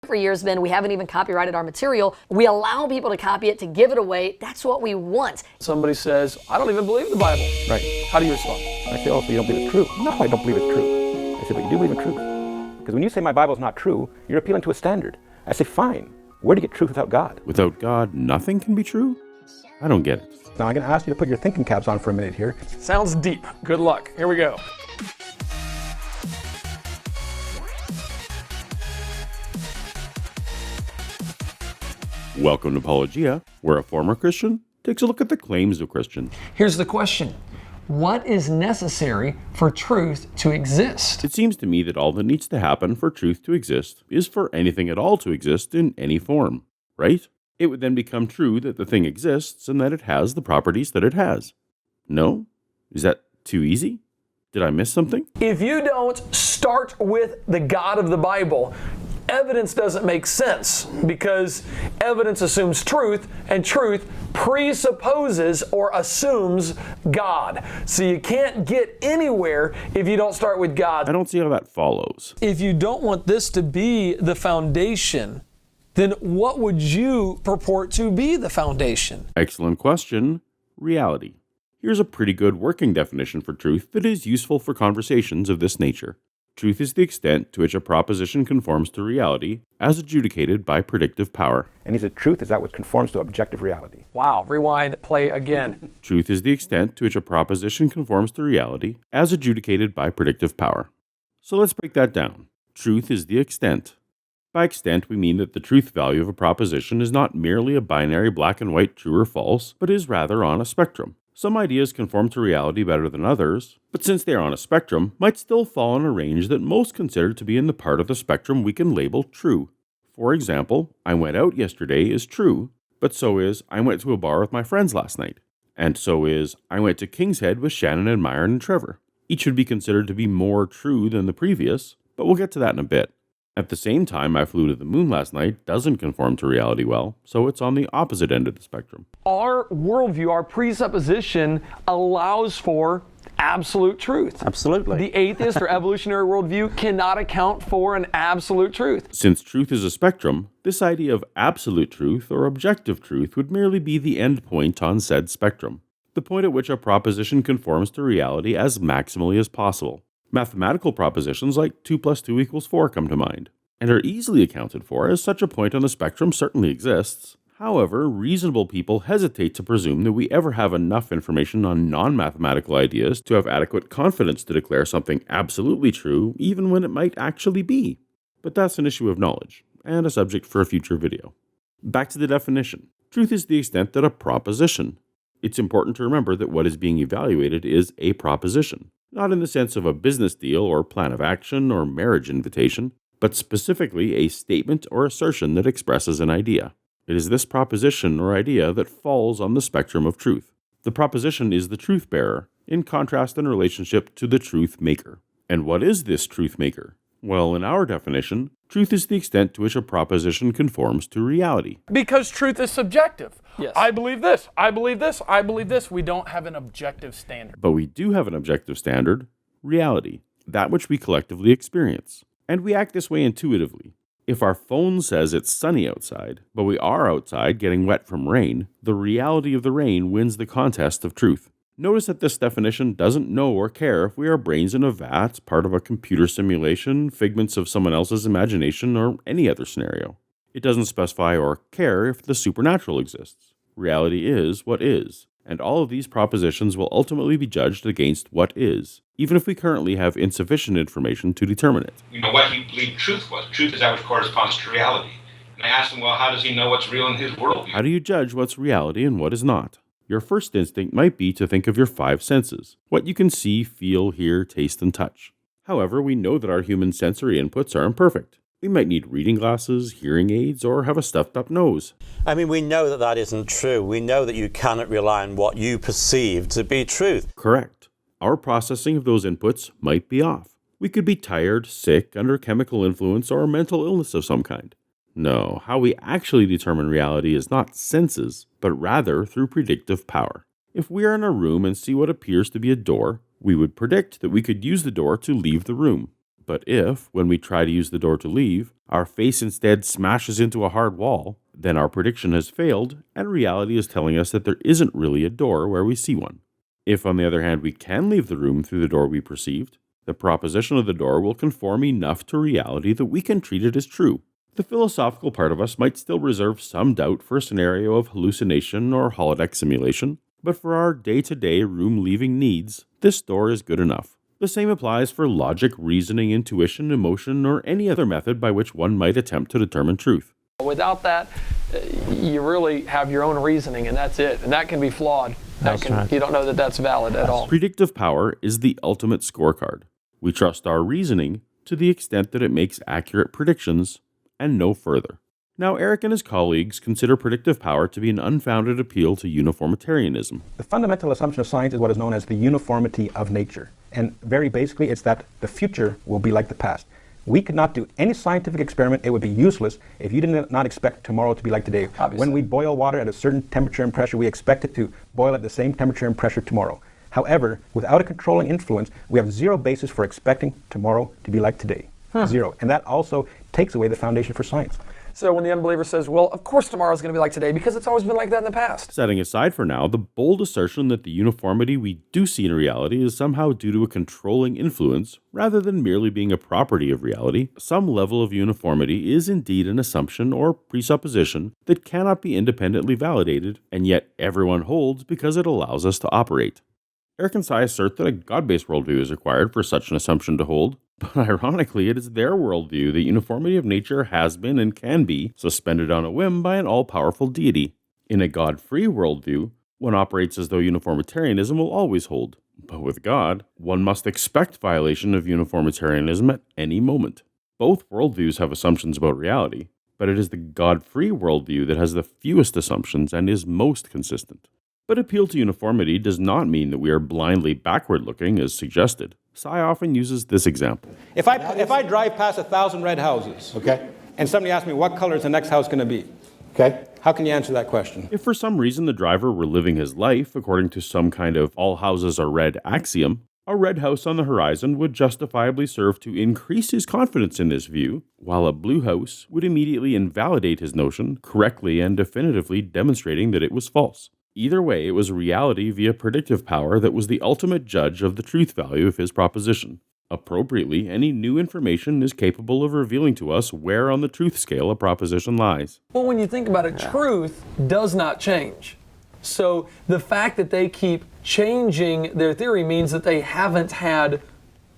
For years, Ben, we haven't even copyrighted our material. We allow people to copy it, to give it away. That's what we want. Somebody says, I don't even believe the Bible. Right. How do you respond? I say, oh, so you don't believe it's true? No, I don't believe it's true. I say, but you do believe in truth. Because when you say my Bible's not true, you're appealing to a standard. I say, fine. Where do you get truth without God? Without God, nothing can be true? I don't get it. Now I'm going to ask you to put your thinking caps on for a minute here. Sounds deep. Good luck. Here we go. Welcome to Paulogia, where a former Christian takes a look at the claims of Christians. Here's the question. What is necessary for truth to exist? It seems to me that all that needs to happen for truth to exist is for anything at all to exist in any form, right? It would then become true that the thing exists and that it has the properties that it has. No? Is that too easy? Did I miss something? If you don't start with the God of the Bible, evidence doesn't make sense because evidence assumes truth, and truth presupposes or assumes God. So you can't get anywhere if you don't start with God. I don't see how that follows. If you don't want this to be the foundation, then what would you purport to be the foundation? Excellent question. Reality. Here's a pretty good working definition for truth that is useful for conversations of this nature. Truth is the extent to which a proposition conforms to reality as adjudicated by predictive power. And he said, truth is that which conforms to objective reality. Wow, rewind, play again. Truth is the extent to which a proposition conforms to reality as adjudicated by predictive power. So let's break that down. Truth is the extent. By extent, we mean that the truth value of a proposition is not merely a binary black and white true or false, but is rather on a spectrum. Some ideas conform to reality better than others, but since they are on a spectrum, might still fall in a range that most consider to be in the part of the spectrum we can label true. For example, I went out yesterday is true, but so is I went to a bar with my friends last night. And so is I went to King's Head with Shannon and Myron and Trevor. Each would be considered to be more true than the previous, but we'll get to that in a bit. At the same time, I flew to the moon last night doesn't conform to reality well, so it's on the opposite end of the spectrum. Our worldview, our presupposition, allows for absolute truth. Absolutely. The atheist or evolutionary worldview cannot account for an absolute truth. Since truth is a spectrum, this idea of absolute truth or objective truth would merely be the end point on said spectrum, the point at which a proposition conforms to reality as maximally as possible. Mathematical propositions like 2 + 2 = 4 come to mind, and are easily accounted for as such a point on the spectrum certainly exists. However, reasonable people hesitate to presume that we ever have enough information on non-mathematical ideas to have adequate confidence to declare something absolutely true, even when it might actually be. But that's an issue of knowledge, and a subject for a future video. Back to the definition. Truth is the extent that a proposition. It's important to remember that what is being evaluated is a proposition. Not in the sense of a business deal or plan of action or marriage invitation, but specifically a statement or assertion that expresses an idea. It is this proposition or idea that falls on the spectrum of truth. The proposition is the truth bearer, in contrast and relationship to the truth maker. And what is this truth maker? Well, in our definition, truth is the extent to which a proposition conforms to reality. Because truth is subjective. Yes. I believe this, I believe this, I believe this. We don't have an objective standard. But we do have an objective standard, reality, that which we collectively experience. And we act this way intuitively. If our phone says it's sunny outside, but we are outside getting wet from rain, the reality of the rain wins the contest of truth. Notice that this definition doesn't know or care if we are brains in a vat, part of a computer simulation, figments of someone else's imagination, or any other scenario. It doesn't specify or care if the supernatural exists. Reality is what is, and all of these propositions will ultimately be judged against what is, even if we currently have insufficient information to determine it. You know what he believed truth was. Truth is that which corresponds to reality. And I asked him, well, how does he know what's real in his worldview? How do you judge what's reality and what is not? Your first instinct might be to think of your 5 senses, what you can see, feel, hear, taste, and touch. However, we know that our human sensory inputs are imperfect. We might need reading glasses, hearing aids, or have a stuffed up nose. I mean, we know that that isn't true. We know that you cannot rely on what you perceive to be truth. Correct. Our processing of those inputs might be off. We could be tired, sick, under chemical influence, or mental illness of some kind. No, how we actually determine reality is not senses, but rather through predictive power. If we are in a room and see what appears to be a door, we would predict that we could use the door to leave the room. But if, when we try to use the door to leave, our face instead smashes into a hard wall, then our prediction has failed, and reality is telling us that there isn't really a door where we see one. If, on the other hand, we can leave the room through the door we perceived, the proposition of the door will conform enough to reality that we can treat it as true. The philosophical part of us might still reserve some doubt for a scenario of hallucination or holodeck simulation, but for our day-to-day room-leaving needs, this door is good enough. The same applies for logic, reasoning, intuition, emotion, or any other method by which one might attempt to determine truth. Without that, you really have your own reasoning, and that's it. And that can be flawed. You don't know that that's valid at all. Predictive power is the ultimate scorecard. We trust our reasoning to the extent that it makes accurate predictions, and no further. Now, Eric and his colleagues consider predictive power to be an unfounded appeal to uniformitarianism. The fundamental assumption of science is what is known as the uniformity of nature. And very basically, it's that the future will be like the past. We could not do any scientific experiment. It would be useless if you did not expect tomorrow to be like today. Obviously. When we boil water at a certain temperature and pressure, we expect it to boil at the same temperature and pressure tomorrow. However, without a controlling influence, we have zero basis for expecting tomorrow to be like today. Zero. And that also takes away the foundation for science. So when the unbeliever says, well, of course tomorrow's going to be like today because it's always been like that in the past. Setting aside for now the bold assertion that the uniformity we do see in reality is somehow due to a controlling influence, rather than merely being a property of reality, some level of uniformity is indeed an assumption or presupposition that cannot be independently validated, and yet everyone holds because it allows us to operate. Eric and Sye assert that a God-based worldview is required for such an assumption to hold, but ironically it is their worldview that uniformity of nature has been and can be suspended on a whim by an all-powerful deity. In a God-free worldview, one operates as though uniformitarianism will always hold, but with God, one must expect violation of uniformitarianism at any moment. Both worldviews have assumptions about reality, but it is the God-free worldview that has the fewest assumptions and is most consistent. But appeal to uniformity does not mean that we are blindly backward-looking, as suggested. Sye often uses this example. If I drive past 1,000 red houses, okay, and somebody asks me what color is the next house going to be, okay, how can you answer that question? If for some reason the driver were living his life according to some kind of all houses are red axiom, a red house on the horizon would justifiably serve to increase his confidence in this view, while a blue house would immediately invalidate his notion, correctly and definitively demonstrating that it was false. Either way, it was reality via predictive power that was the ultimate judge of the truth value of his proposition. Appropriately, any new information is capable of revealing to us where on the truth scale a proposition lies. Well, when you think about it, truth does not change. So the fact that they keep changing their theory means that they haven't had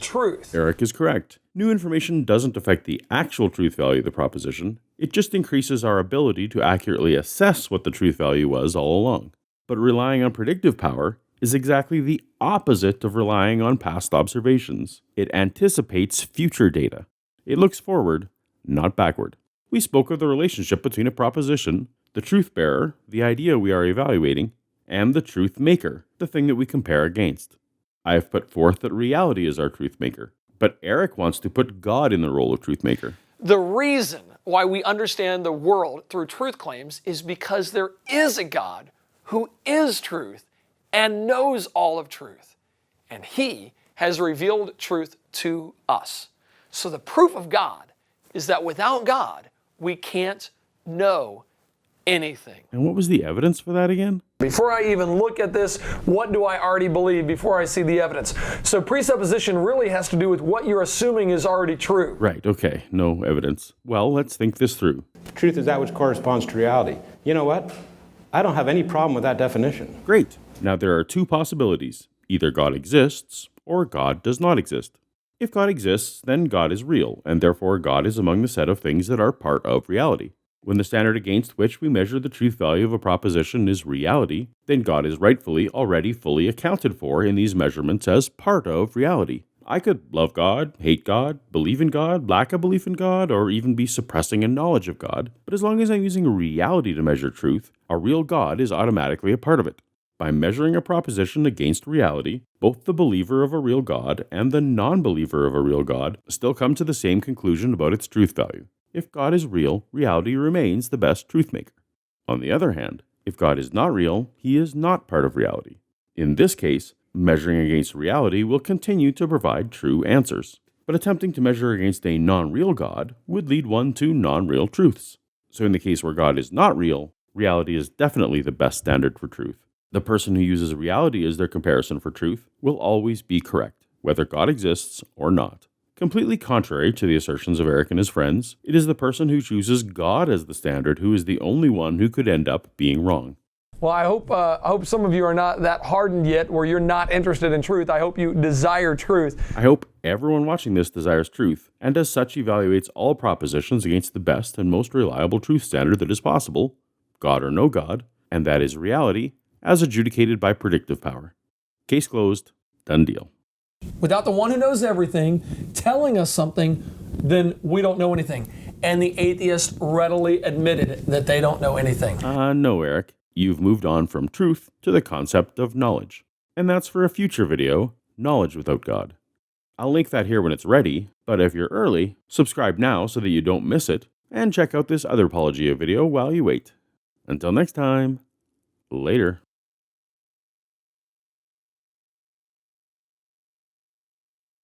truth. Eric is correct. New information doesn't affect the actual truth value of the proposition. It just increases our ability to accurately assess what the truth value was all along. But relying on predictive power is exactly the opposite of relying on past observations. It anticipates future data. It looks forward, not backward. We spoke of the relationship between a proposition, the truth bearer, the idea we are evaluating, and the truth maker, the thing that we compare against. I have put forth that reality is our truth maker, but Eric wants to put God in the role of truth maker. The reason why we understand the world through truth claims is because there is a God who is truth and knows all of truth. And he has revealed truth to us. So the proof of God is that without God, we can't know anything. And what was the evidence for that again? Before I even look at this, what do I already believe before I see the evidence? So presupposition really has to do with what you're assuming is already true. Right, okay, no evidence. Well, let's think this through. Truth is that which corresponds to reality. You know what? I don't have any problem with that definition. Great. Now there are two possibilities. Either God exists, or God does not exist. If God exists, then God is real, and therefore God is among the set of things that are part of reality. When the standard against which we measure the truth value of a proposition is reality, then God is rightfully already fully accounted for in these measurements as part of reality. I could love God, hate God, believe in God, lack a belief in God, or even be suppressing a knowledge of God, but as long as I'm using reality to measure truth, a real God is automatically a part of it. By measuring a proposition against reality, both the believer of a real God and the non-believer of a real God still come to the same conclusion about its truth value. If God is real, reality remains the best truth maker. On the other hand, if God is not real, he is not part of reality. In this case, measuring against reality will continue to provide true answers. but attempting to measure against a non-real God would lead one to non-real truths. So in the case where God is not real, reality is definitely the best standard for truth. The person who uses reality as their comparison for truth will always be correct, whether God exists or not. Completely contrary to the assertions of Eric and his friends, it is the person who chooses God as the standard who is the only one who could end up being wrong. Well, I hope some of you are not that hardened yet where you're not interested in truth. I hope you desire truth. I hope everyone watching this desires truth, and as such evaluates all propositions against the best and most reliable truth standard that is possible, God or no God, and that is reality, as adjudicated by predictive power. Case closed. Done deal. Without the one who knows everything telling us something, then we don't know anything. And the atheist readily admitted that they don't know anything. No, Eric. You've moved on from truth to the concept of knowledge. And that's for a future video, Knowledge Without God. I'll link that here when it's ready, but if you're early, subscribe now so that you don't miss it, and check out this other Paulogia video while you wait. Until next time, later.